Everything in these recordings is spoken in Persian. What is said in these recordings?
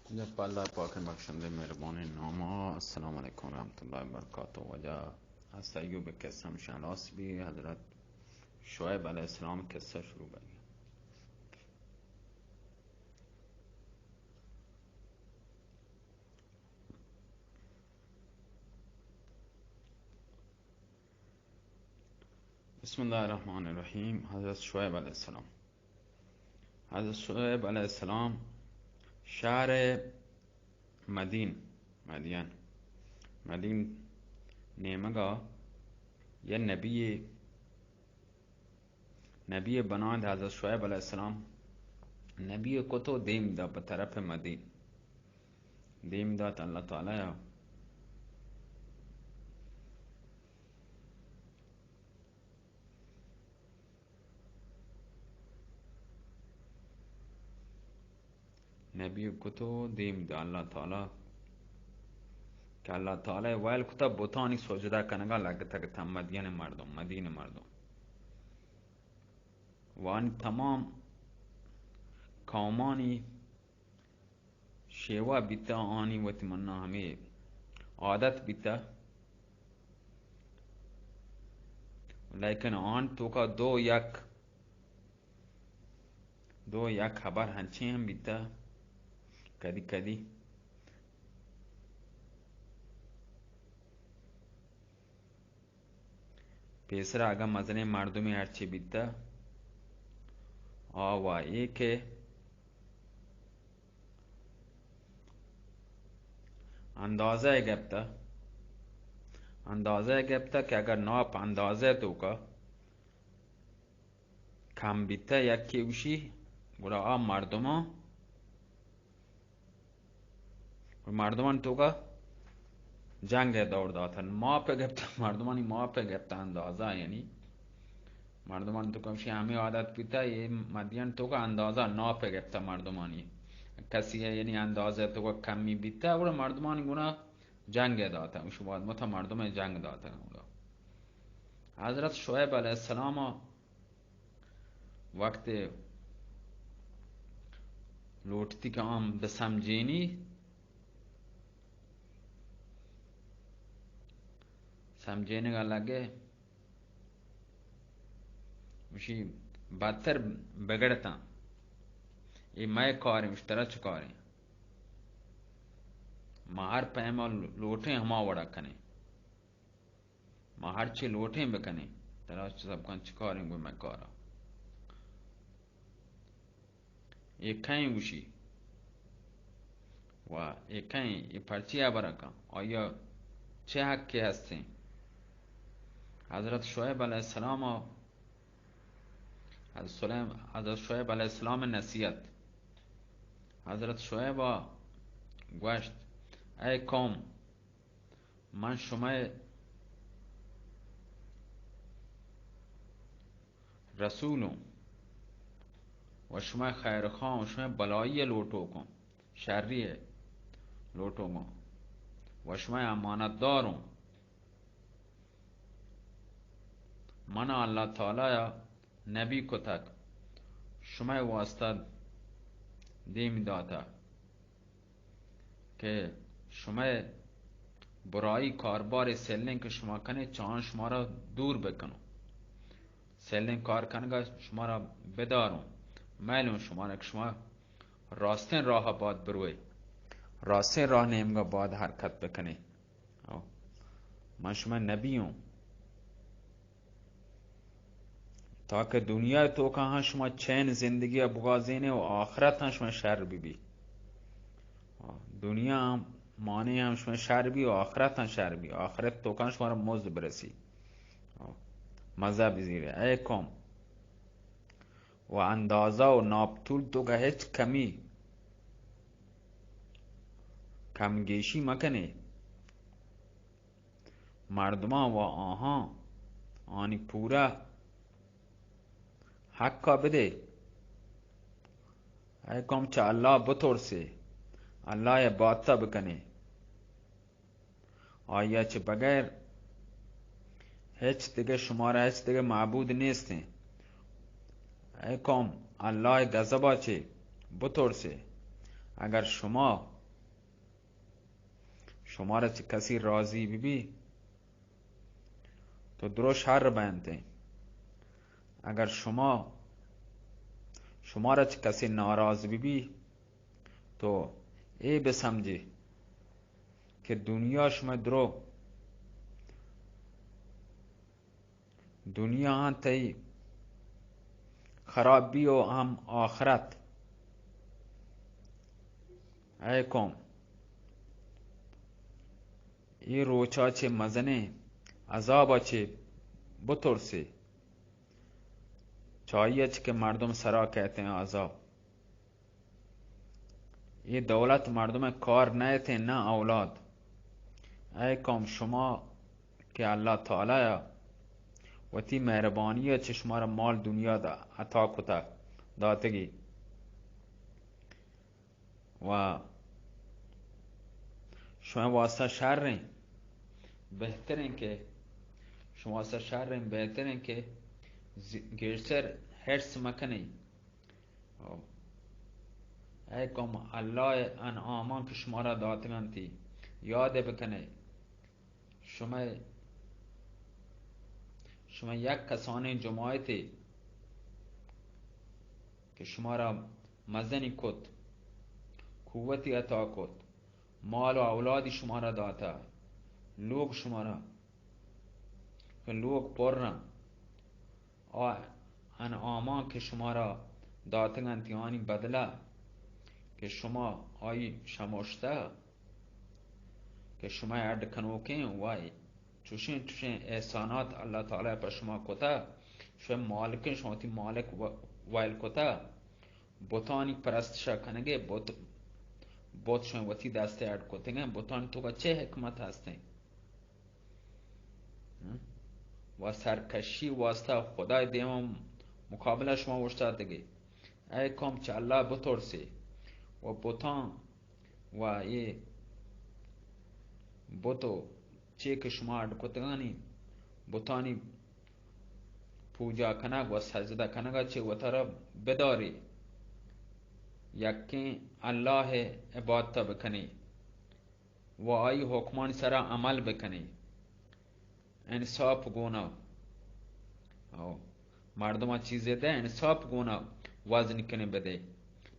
जब अल्लाह पाक बख्शंदे मेहरबान नामा अस्सलाम वालेकुम रहमतुल्लाहि व बरकातहू। वजह हज़रत अय्यूब किस्सा शनास भी हज़रत शुएब अलैहिस्सलाम किस्सा शुरू कर गया। बिस्मिल्लाहिर्रहमानिर्रहीम। हज़रत शुएब अलैहिस्सलाम शहर मदीन नेमगा या नबी बनाद हज़रत शुएब अलैहिस्सलाम नबी को तो देम दा बतरफ मदीन देम दा अल्लाह ताला या नबी को तो देम दा अल्लाह ताला कि अल्लाह ताला वैल खुदा बुतानी सजदा कनगा लगता कि था मदीने मर्दों वानी तमाम कौमानी शेवा बिता आनी व तमन्ना हमें आदत बिता लेकिन आन तो का दो यक खबर हंचे हम बिता कदी कदी पेसरा आगा मजने मर्दों में हर्चे बिता आवा एक अंदाजा गप्ता कि अगर नाप अंदाजा तो का कम बिता यकी उशी गुड़ा आ मर्दमान तो का जंग दौड़ दाता माँ पे गप्ता मर्दमानी माँ पे गप्ता अंदाजा यानी मर्दमान तो कम हमें आदत पिता ये मदियन तो का अंदाजा ना पे गप्ता मर्दमानी कसी है यानी अंदाजा तो का कमी बिता और मर्दमानी गुना जंग दाता उस बाद मथा मर्दों में जंग दाता हज़रत शुएब अलैहिस्सलाम वक्त लौटती का आम बसमजेनी समझेने का लगे उसी बदतर बिगड़ता ये मैं कार मुश्तरा चुकारे माहर पैमा लोटे हमा वड़ा कने माहर चे लोटे बकने तरह सबका चुकारेंगे मैं कारा एक कहीं उसी वाह एक कहीं ये पर्चिया बरका और यह छह हक के हस्ते हज़रत शुएब अलैहिस्सलाम हज़रत शुएब अलैहिस्सलाम नसीहत हज़रत शुएब गोश्त ऐ कौम मन शुमाए रसूलों व शुमाए खैर खां शुमाए बलाई लोटो को शर्री है लोटो को व शुमाए अमानतदारों मना अल्लाह ताला या नबी को तक शुमाए वास्ता देम दाता के शुमाए बुराई कारबार सेलने के शुमा कने चांद शुमारा दूर बेकनो सेलने कार कनगा शुमारा बेदारों मैलों शुमारा शुमा रास्ते राह बाद बरुए रास्ते राह नेमगा बाद हरकत बेकने मैं शुमा नबियों ताकि दुनिया तो कहाँ शुमा चैन जिंदगी बुगाजेने और आखरत शुमा शर भी दुनिया माने हम शुमा शर भी और आखरत शर भी आखरत तो कहाँ शुमारा मोज बरसी मजा बिजीर है ऐ कौम व अंदाजा और नापतुल तो का हेच कमगेशी मकने मर्दमा व आहा आनी पूरा हक का बदे ऐ कौम चा अल्लाह बतौर से अल्लाह या बात बकने आया च बगैर हेच दिगे शुमारा हेच दिगे माबूद नेस्ते ऐ कौम अल्लाह गज़बा चे बतौर से अगर शुमा شما را چه کسی راضی ببی تو درو شر بنده. اگر شما را چه کسی ناراض ببی تو ای بسمجی که دنیا شما درو دنیا ها تی خرابی و هم آخرت. ای قوم ای روچا چه مزنه عذابا چه بترسه چاہیے کہ مردم سرا کہتے ہیں عذاب. یہ دولت مردم کار نہ تھے نہ اولاد. اے قوم شما کہ اللہ تعالی و تی مہربانی چه شما را مال دنیا دا عطا کتا داتگی و شما واسطه شر رہیں بہتر ہیں کہ شما واسطه شر رہیں بہتر ہیں کہ گرسر حرس مکنی. ای قوم الله انعامان که شما را داتگن تی یاد بکنه. شما یک کسان جماعتی که شما را مزنی کد قوتی عطا کد مال و اولادی شما را داتا لوگ شما را که لوگ پرن انعامان که شما را داتگن تی آنی بدلا که شما آیی شماشته که شما عرد کنوکین وای چوشین احسانات اللہ تعالی پر شما کتا شما مالکین شما تی مالک وائل کتا بوتانی پرستشا کنگه بوت شما وطی دسته عرد کتنگه بوتانی تو کا چه حکمت هستن و سرکشی واسطه خدای دیما مقابله شما وشتا دیگه. ای کام چه اللہ بطرسی و بوتان و یہ بوتو چه که شما عرد کتگانی بوتانی پوجا کنگ و سجده کنگ چه و طرف بداری یکی اللہ عبادت بکنی و آئی حکمان سرا عمل بکنی انصاف گونا مردم چیزی ده انصاف گونا وزن کنی بده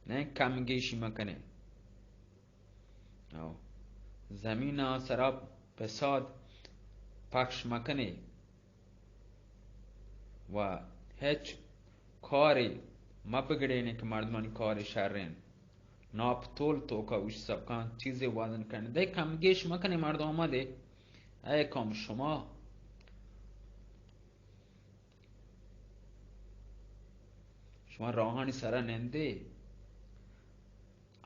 نه کمگیشی مکنی زمین سرا فساد پخش مکنی و هیچ کاری مبگڑینی که مردمانی کاری شرین ناپ تول تو که اوش سبکان چیزی وزن کنی ده کمگیش مکنی مردم آمده. ای کام شما راهانی سرا ننده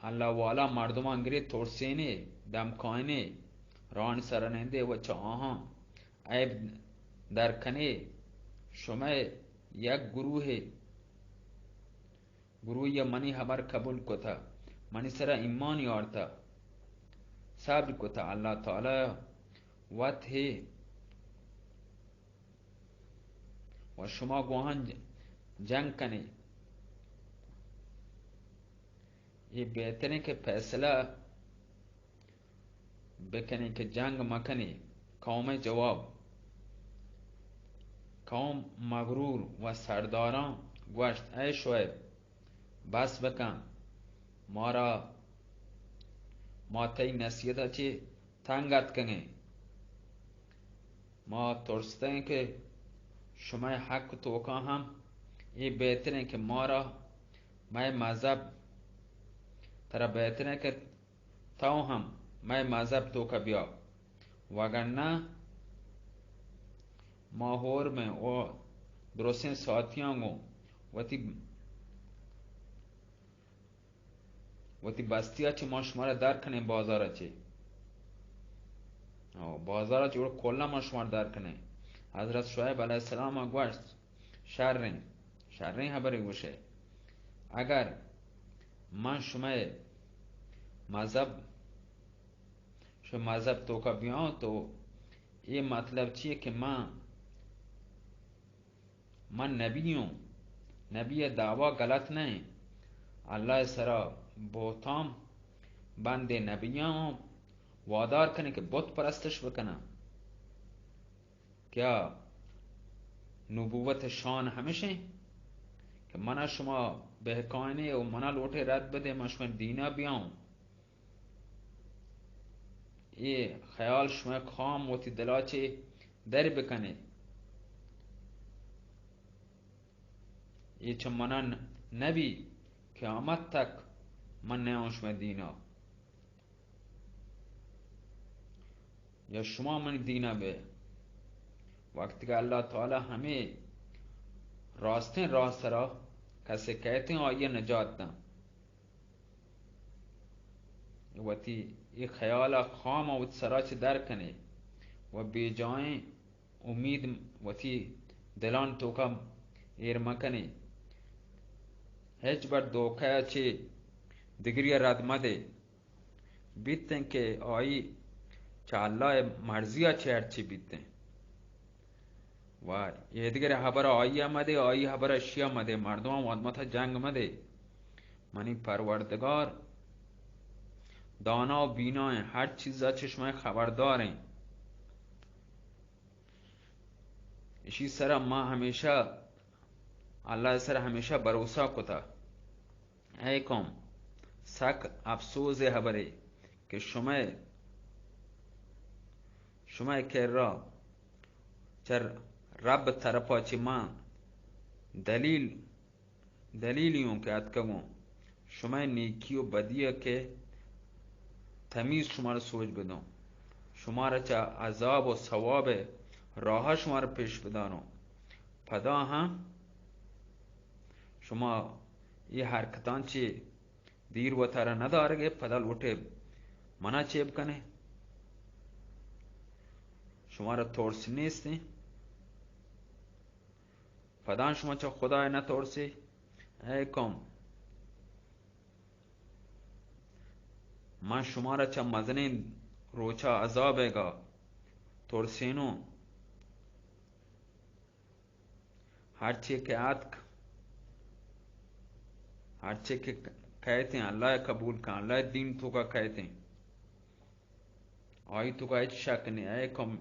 اللہ والا مردمان گری ترسینه دمکاینه راهانی سرا ننده و چه آهان عیب درکنه شما یک گروه منی خبر قبول کتا منی سرا ایمان یارتا صبر کتا اللہ تعالی وقت ہے و شما گوهان جنگ کنی. یہ بہتر ہے کہ فیصلہ بکنی کہ جنگ مکنی. قوم جواب قوم مغرور و سرداران گوشت اے شعیب بس بکن ما تی نصیحت چی تنگت کنگے ما ترستے ہیں کہ شما حق توکا ہم یہ بہتر ہے کہ میں مذہب ترا بہتر ہے کہ تاو ہم میں مذہب تو کا بیا وگرنہ ماہور میں او درستین ساتھیاں گو وتی بستیا چی ما شما را در کنه بازارا چی بازارا چی کلا ما شما را در کنه. حضرت شعیب علیہ السلام گوشت شرین خبری گوشه اگر من شما مذہب تو کا بیان تو یہ مطلب چیئے کہ من نبی ہوں. نبی دعویٰ غلط نہیں اللہ سرا بہتام بند نبیاں وادار کنه که بت پرستش بکنه. کیا نبوت شان همیشه که من شما به کائنه و من لوٹه رد بده من شما دینا بیام. یہ خیال شما خام و تی دلا چه در بکنه. یہ چه من نبی که آمد تک من نیام شما دینا، یا شما من دینا به. وقتی که اللہ تعالی ہمیں راستیں راہ سرا کسے کہتے ہیں آئیے نجات دیں، وتی یہ خیال خام و سرا چه در کنه و بی جائیں امید وتی دلان تو کا ایر مکنه. هیچ بر دوکه چه دگری رد مده بیتن که آئی چه اللہ مرضیه چه هرچی بیتن و یه دیگر خبر آئی آمده آئی خبر اشیا آمده مردم هم آدمت جنگ آمده. منی پروردگار دانا و بینا ہیں، ہر چیزا چشمه خبردار ہیں. اسی سر ما ہمیشہ اللہ سر ہمیشہ بھروسہ کتا. اے قوم سک افسوس خبره که شما که را چر رب طرفا چی ما دلیلیوں که اتکگو شما نیکی و بدیه که تمیز شما را سوچ بدون، شما را چه عذاب و ثواب راه شما را پیش بدانو. پدا هم شما یہ حرکتان چی دیر و تارا ندارگه پدا لوٹے منا چیب کنه شما را ترسی نیستی. پدا شما چه خدای نترسی. ای قوم من شما را چه مزنین روچا عذابگا ترسینو. ہرچی کہ کہتے ہیں اللہ قبول کا اللہ دین تو کا کہتے ہیں آئی تو کا ایچ شک نہیں. اے قوم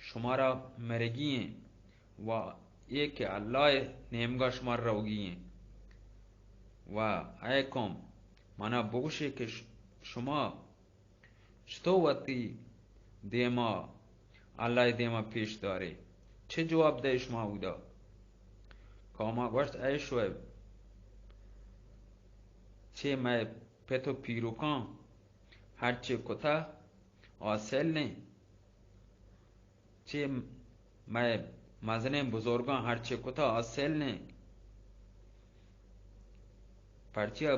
شمارا مرگی ہیں و یہ کہ اللہ نیمگا شمار روگی ہیں و اے قوم منا بوشے کہ شما چطور وقتی دیما اللہ دیما پیش داره چه جواب ده شما بودا؟ قوما گوشت ای شعیب چه میں پتو پیروکان هرچه کتا آسل نه چه میں مزنه بزرگان هرچه کتا آسل نه پرچه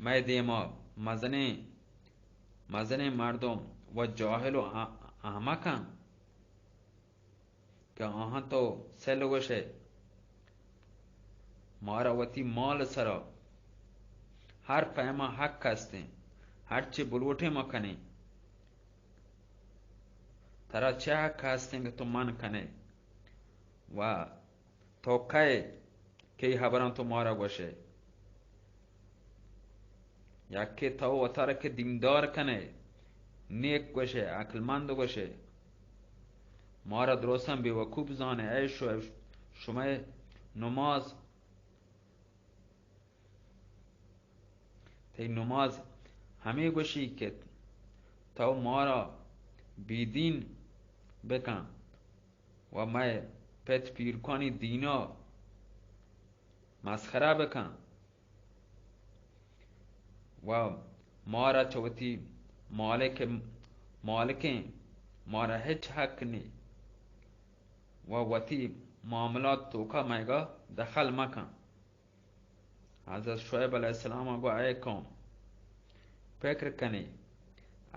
میں دیما مزنه مردم و جاهل و احمقان که آهان تو سلوشه ماراوتی مال سرا هر پیما حق هستیں هرچی بلوٹے مکنے ترا چه حق هستیں که تو من کنه و تو که خبران تو مارا گوشه یکی تو و ترا که دیندار کنه نیک گوشه عقلمند گوشه مارا درستم بی وکوب زانه. ای شما نماز تی نماز همه گوشی که تو مارا بیدین بکن و میں پت پیرکانی دینا مسخره بکن و مارا چوتی مالکیں مارا هیچ حق نی و وتی معاملات توکا میگا دخل مکن. حضرت شعیب علیہ السلام کو اے قوم فکر کنی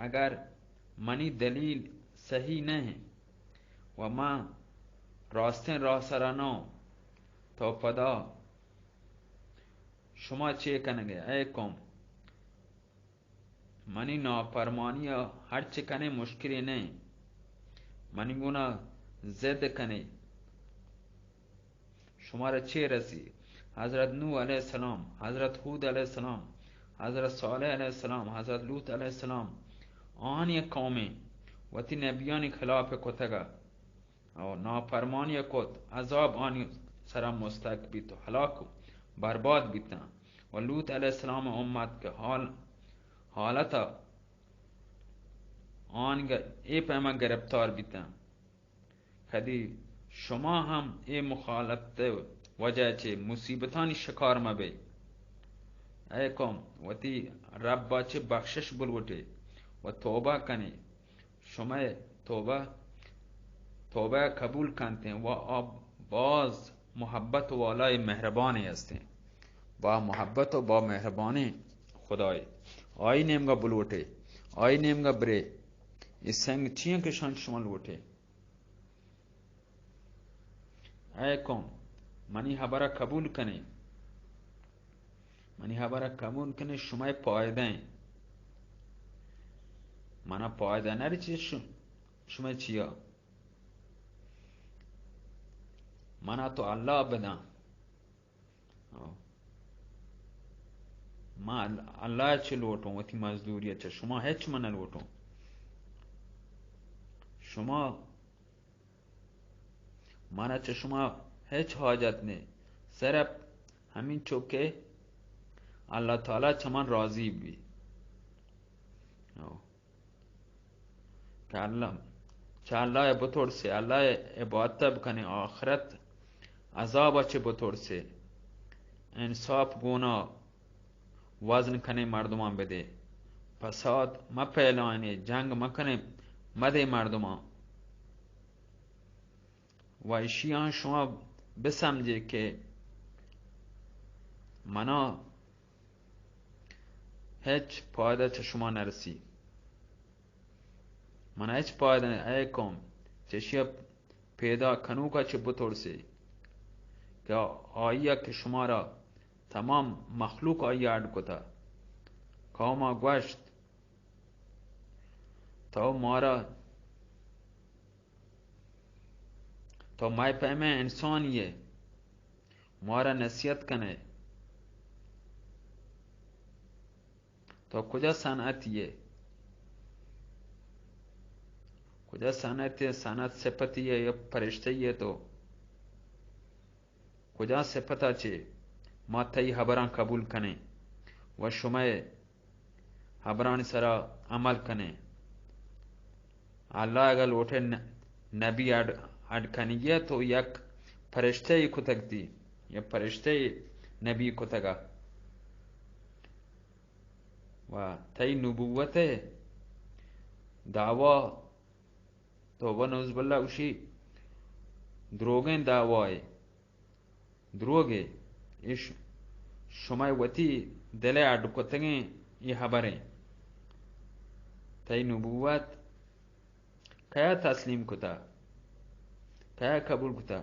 اگر منی دلیل صحیح نہیں و ما راستیں راہ سرانو تو پدا شما چه کنگے. اے قوم منی نافرمانی ہر چکنے مشکلی نہیں منی گناہ زد کنی شما را چه رسی. حضرت نوح علیہ السلام، حضرت ہود علیہ السلام، حضرت صالح علیہ السلام، حضرت لوط علیہ السلام آنی قومی وتی نبیانی خلاف کتگا او نافرمانی کت عذاب آنی سرم مستق بیتو هلاکو برباد بیتن و لوط علیہ السلام امت که حالتا آنگا ای پیما گرفتار بیتن کدی شما هم ای مخالفت وجه چه مصیبتانی شکار مبی ای قوم وتی رب با چه بخشش بلوٹه و توبه کنی شما توبه قبول کنتے و باز محبت والای مهربانی هستیں با محبت و با مهربانی خدای آئی نیمگا بلوٹے آئی نیمگا برے اس سنگ چیئن کے شان شما لوٹے اے قوم منی حبرہ قبول کنی منی حبرہ قبول کنی شما پایدیں منا پایدہ نری چیز شما چیا منا تو اللہ بدن ما اللہ چه لوٹوں وتی مزدوری چه شما هیچ من لوٹوں شما مانا چه شما هیچ حاجت نه صرف همین چوکه اللہ تعالی چمان راضی بی که اللہ بطور سے اللہ عبادت بکنی آخرت عذاب چه بطور سے انصاف گونا وزن کنه مردمان بده فساد ما پهلانه جنگ مکنه مده مردمان و اشیان شما بسمجه که منا هیچ پایده چه شما نرسی منا هیچ پایده ای کم چشیا پیدا کنوکا چه بطورسی که آیا که شما را تمام مخلوق آیا اڈ کتا کاما گوشت تو مارا تو مای پیمه انسانیه مارا نصیحت کنه تو کجا صنعتیه کجا صنعتیه صنعت صفتیه یا پرشتیه تو کجا صفتا چه ما تایی حبران قبول کنه و شما حبران سرا عمل کنه اللہ اگر لوٹے نبی اڈ کنیگه تو یک پرشته کتک دی یا پرشته نبی کتگا و تایی نبوت دعوا تو و نوز بالله اوشی دروگین دعوای دروگه ایش شما وتی دل اڈ کتگین یہ حبره تایی نبوت کیا تسلیم کتا کیا قبول کتا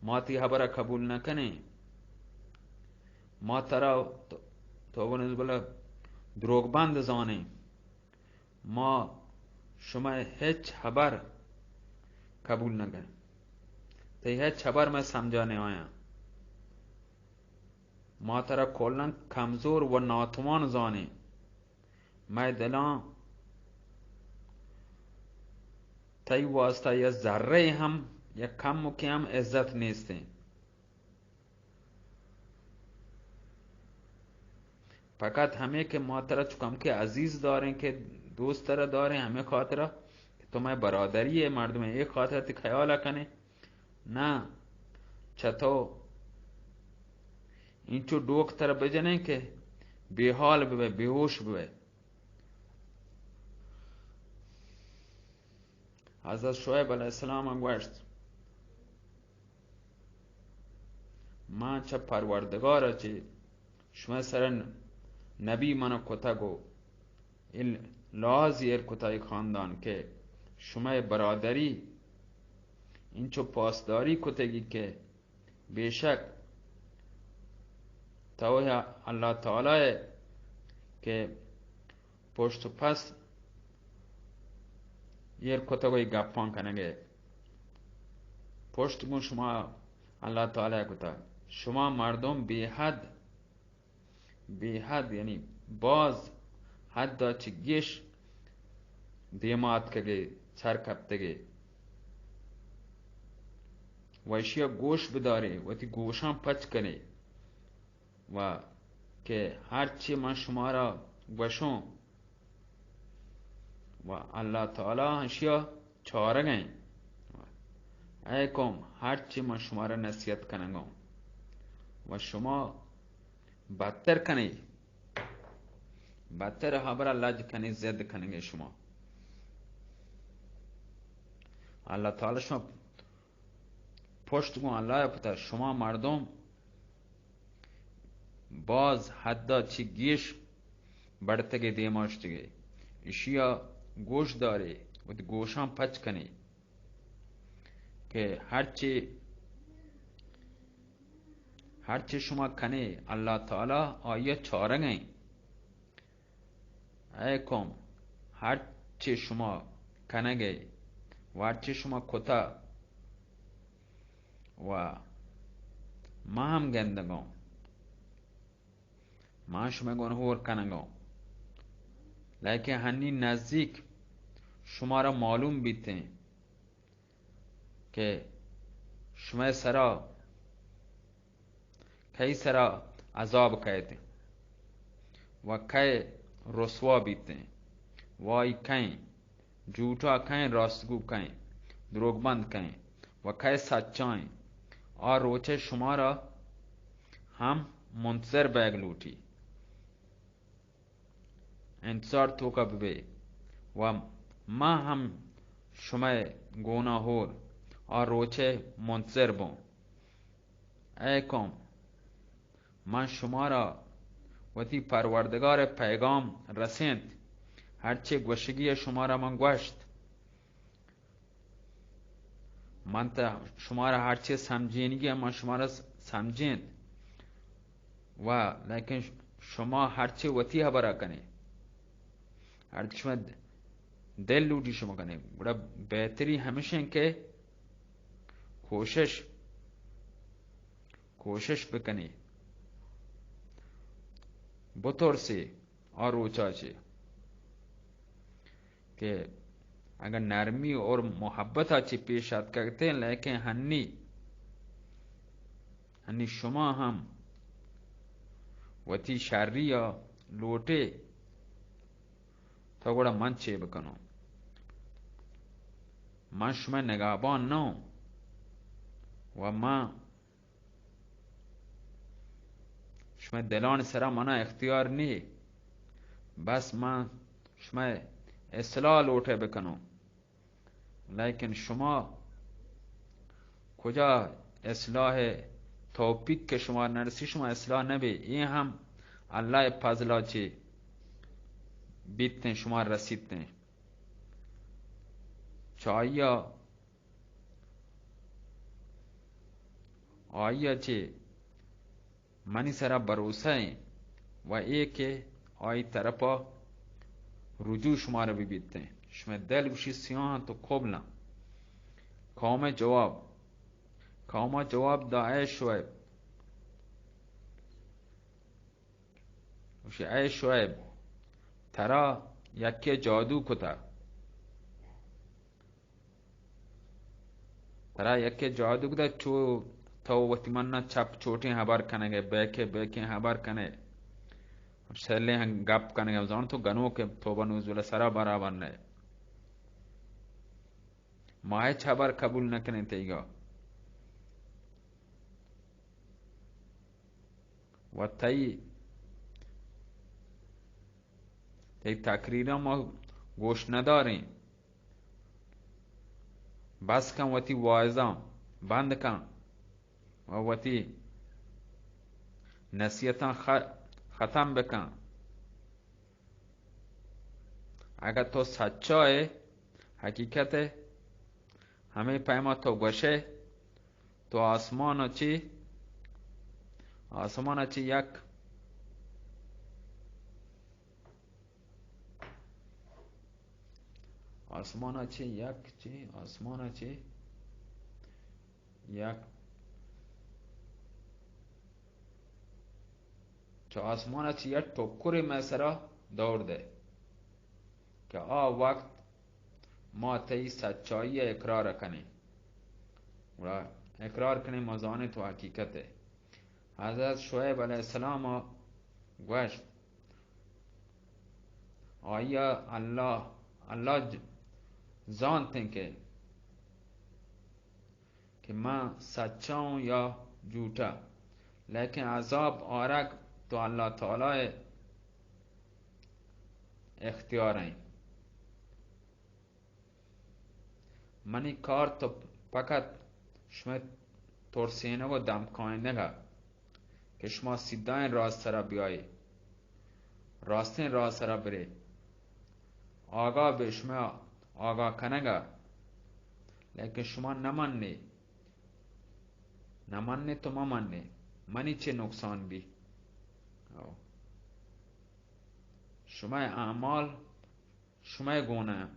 ما تی حبره قبول نکنه ما ترا تو ونز بلا دروغ بند زانه ما شما هیچ خبر قبول نکنه تی هیچ خبر میں سمجھانے آیا ما ترا کلن کمزور و ناتوان زانه میں دلان تای واسطه یا ذره هم یا کم و کم عزت نیسته فقط همه که ما ترا چکم که عزیز دارن که دوست ترا دارن همه خاطره تو من برادری مردم یک خاطرت خیال کنه نه چطور این چو دوک ترا بجنه که بیحال ببه بیهوش ببه حضرت شعیب علیہ السلام هم گوشت من چه پروردگاره چه شما سر نبی منو کتگو این لازی کتای خاندان که شما برادری این چو پاسداری کتگی که بیشک توه اللہ تعالی که پشت و پس یر کتگوی گپان کنگه پشت گون شما اللہ تعالی کتا شما مردم بی حد یعنی باز حتی چی گیش دیمات که سر کپتگی و اشیا گوش بداره و تی گوشان پچ کنه و که هرچی من شما را گوشون و الله تعالی اشیا چاره گئیں ای قوم هرچی من شما را نصیحت کنگم و شما بدتر کنی بدتر خبر لج کنی زد کنگی شما الله تعالی شما پشت گون الله پتا شما مردم باز حدا چی گیش بڑتگی دیماشتگی اشیا گوش داری و دی گوشان پچ کنی که هرچی شما کنی الله تعالی آیه چارنگی ای قوم هرچی شما کنگی و هرچی شما کتا و ما هم گندگم ما شما گون هور کنگم لیکن هنی نزدیک شما را معلوم بیتے که شما سرا کئی سرا عذاب کہتے و کئی رسوا بیتے وائی کہیں جھوٹا کہیں راستگو کہیں دروغبند کہیں و کئی سچائیں اور روچے شما را ہم منتظر بیگ لوٹی انتظار تو کا ببے و ما هم شما گناهور اور روچه منتظر بون ای قوم من شما را وتی پروردگار پیغام رسیند هرچه گوشگی شما را من گوشت من تا شما را هرچه سمجینگی من شما را سمجیند و لیکن شما هرچه وتی خبره کنی هرچه شما دل لوٹی شما کنی بڑا بہتری ہمیشہ کہ کوشش بکنی بطور سے اور اوچا چے کہ اگر نرمی اور محبت اچھی پیشات کرتے ہیں لیکن ہنی شما ہم وتی شری یا لوٹے تو گوڑا من چے بکنو من شما نگابان نو و من شما دلان سرا منا اختیار نی بس من شما اصلاح لوٹے بکنو لیکن شما کجا اصلاح توفیق که شما نرسی شما اصلاح نبی این هم الله فضلا چی بیتن شما رسیدن چایا آیا چی منی سرا بروسه ہے و ایک آئی طرفا رجوع شما را بیتن شما دل گوشی سیاه تو قبلا قوم جواب دا ای شعیب گوشی ای شعیب ترا یکی جادو کتا چو تو وقتی من چپ چوٹیں خبر کنگے بیکے خبر کنے سیلے ہیں گپ کنگے زان تو گنو کے تو بنوزول سرا برابر نئے ماہ خبر قبول نکنے تیگا و تی تقریرا ما گوش نداریں بس کن وتی واعظاں بند کن و وتی نصیحتاں ختم بکن اگر تو سچا ہے حقیقت ہے ہمیں پیما تو گوشے تو آسمان اچھی یک آسمان اچھی یک چو آسمان اچھی یک ٹوکری میں سرا دور دے که وقت ما تی سچایی اقرار کنیم و اقرار کنیم مزانه تو حقیقته. حضرت شعیب علیه السلام گوشت آیا الله زانتن که من سچاؤں یا جھوٹا، لیکن عذاب آرگ تو اللہ تعالی اختیار ہیں. منی کار تو فقط شما ترسینه و دمکاینه که شما سیداین راست را بیایی، راستین راست را بری، آگاه به شما آگاه کنگا، لیکن شما نمانne تو ممانne منی چه نقصان بی. شما اعمال شما گونه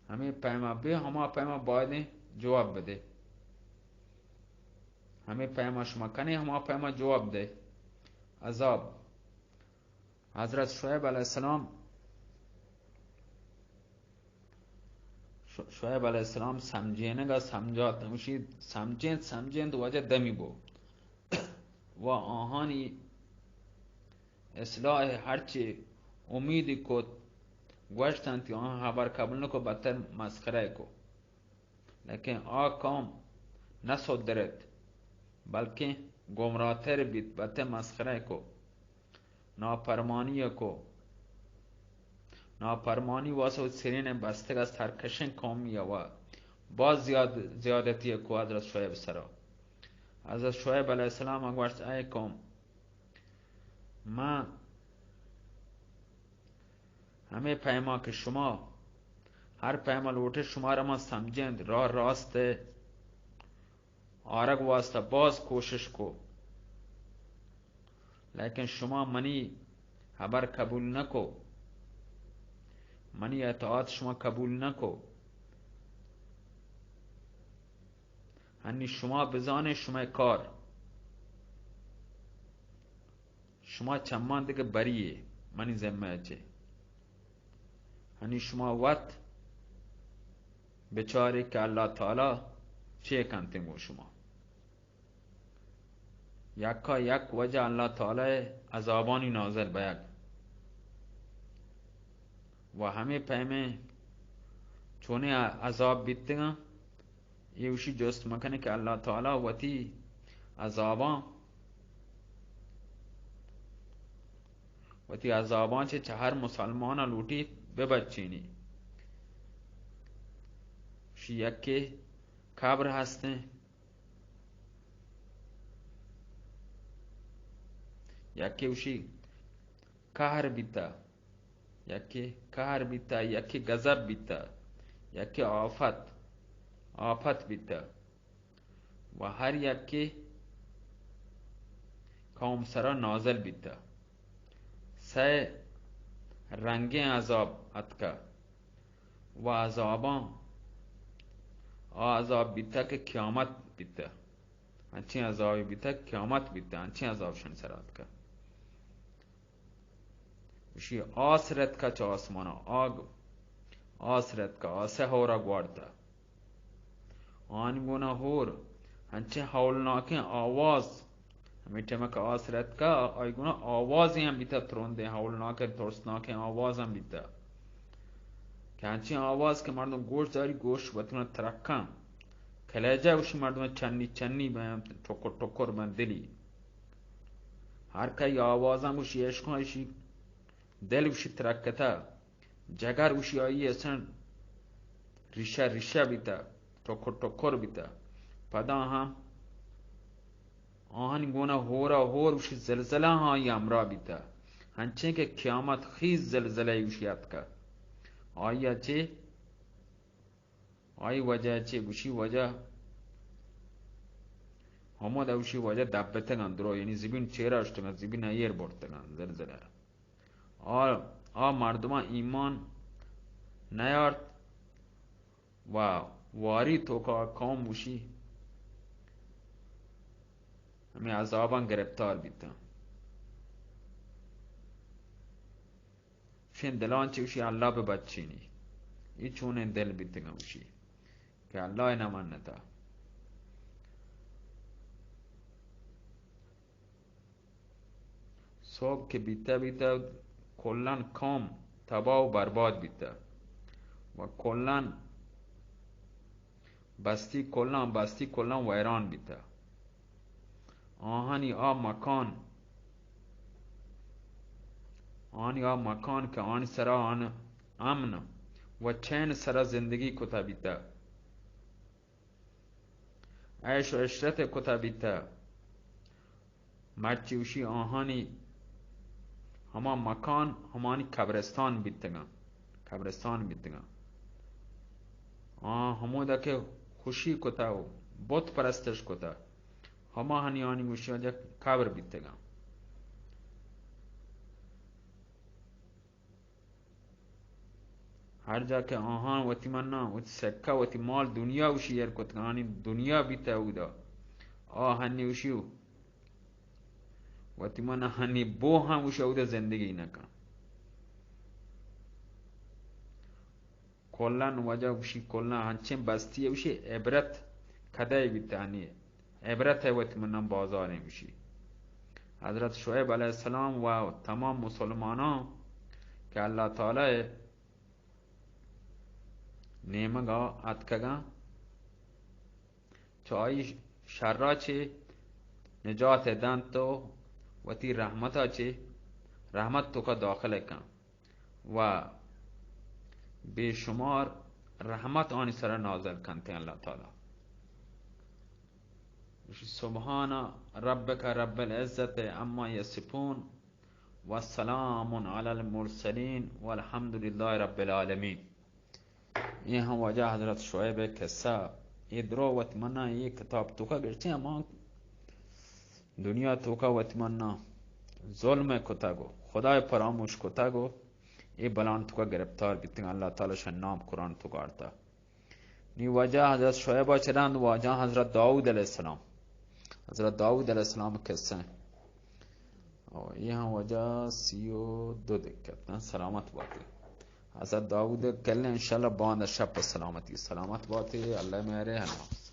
همه پیما به همه پیما باید جواب بده، همه پیما شما کنی همه پیما جواب ده. عذاب حضرت شعیب علیه السلام سمجھینے گا سمجھات نمشید سمجھین تو وجہ دمی بو و آهانی اصلاح هرچی امیدی کو گوشتن تی آن خبر قبول نکو بدتر مسخره کو، لیکن قوم نصدرت بلکه گمراهتر بید بدتر مسخره کو، ناپرمانی واسه سرین بستگ از ترکشن قومی و باز زیادتی کو حضرت شعیب سرا. حضرت شعیب علیه السلام گوشت ای قوم من همه پیما که شما هر پیما لوٹه شما را ما سمجھند راه راست آرگ واسطه باز کوشش کو، لیکن شما منی خبر قبول نکو، منی اطاعت شما قبول نکو، هنی شما بزانه شما کار شما چمان دیگه بریه منی ذمه چه، هنی شما وقت بچاری که الله تعالی چه کنتنگو شما یکا یک وجه الله تعالی عذابانی نازل بیگ و همه پیمه چونه عذاب بیتگا یہ وشی جست مکنه که الله تعالی وتی عذابان چه هر مسلمان لوٹی ببچینی شی یکی قبر هسته، یکی وشی قهر بیتا، یکی غضب بیتا، یکی آفت بیتا و هر یکی قوم سرا نازل بیتا. سه رنگین عذاب اتکا و عذاب بیتا که قیامت بیتا، انچین عذابی بیتا قیامت بیتا، انچین عذاب شن سر اتکا وشی آسرت کا چه آسمانا آسرت کا آسه هورا گوارتا آنگونا هور انچه حولناکین آواز ہمیں ٹیمک آسرت کا آئیگونا آوازی هم بیتا ترونده حولناک ترسناک آواز هم بیتا که هنچین آواز که مردم گوش داری گوش بتونه ترکم کلیجه وشی مردم چنی بهم ٹکر بهم دلی هر که آواز هم وشی عشقان وشی دل وشی ترکتا جگر وشی آئی اصلا ریشه بیتا ٹکر بیتا پدا هم آهن گونه هور وشی زلزله های امرا بیتا هنچه که قیامت خیز زلزله وشیت که آیا چه آی وجه چه وشی وجه همه دا وشی وجه دبتگن درو یعنی زبین چهره اشتگن زبین ایر برتگن زلزله مردمان ایمان نیارد و واری تو که قوم وشی ہمیں عذابان گرفتار بیتا. شین دلان چی وشی الله به بچینی ای چونه دل بیتگم وشی که الله نمانتا صبح که بیتا کلن کام تباه و برباد بیتا و کلن بستی کلن ویران بیتا آهانی مکان که آنی سرا آن امن و چین سرا زندگی کتا بیتا عیش و عشرت کتا بیتا مرچی آهانی هما مکان همانی قبرستان بیتگن همودا که خوشی کتا و بت پرستش کتا هما هنی آنی وشی آجا قبر بیتگن هر جا که آهان وتی مننا وتی سکه وتی مال دنیا وشی یر کتگن آنی دنیا بیتا اودا هنی وشیو وتی من هنی بو هم وشی اودا زندگی نکن کلن وجه وشی کلن هنچین بستی وشی عبرت کدای بیتا هنی عبرت وتی منم بازار وشی حضرت شعیب علیه السلام و تمام مسلمانان که اللہ تعالی نیمگا اتکگا چای شرا چه نجات دن تو و تی رحمتا چه رحمت تو کا داخل کن و بیشمار رحمت آنی سر نازل کنتے اللہ تعالی سبحان ربک رب العزت اما یصفون والسلام علی المرسلین والحمد لله رب العالمین یہ ہم وجہ حضرت شعیب قصہ یہ درو وتمنا یہ کتاب تو کا گرچے اما دنیا تو کا وتمنا ظلم کتا گو خدای فراموش کتا گو یہ بلان تو کا گرفتار بیتن اللہ تعالی شنام قرآن تو کارتا نی وجہ حضرت شعیب چرند واجہ حضرت داؤد علیہ السلام قصہ اور یہ ہم وجہ 32 دکتن سلامت باتی حضرت داؤد کل انشاءاللہ باند شب سلامت باتی اللہ میرے حناف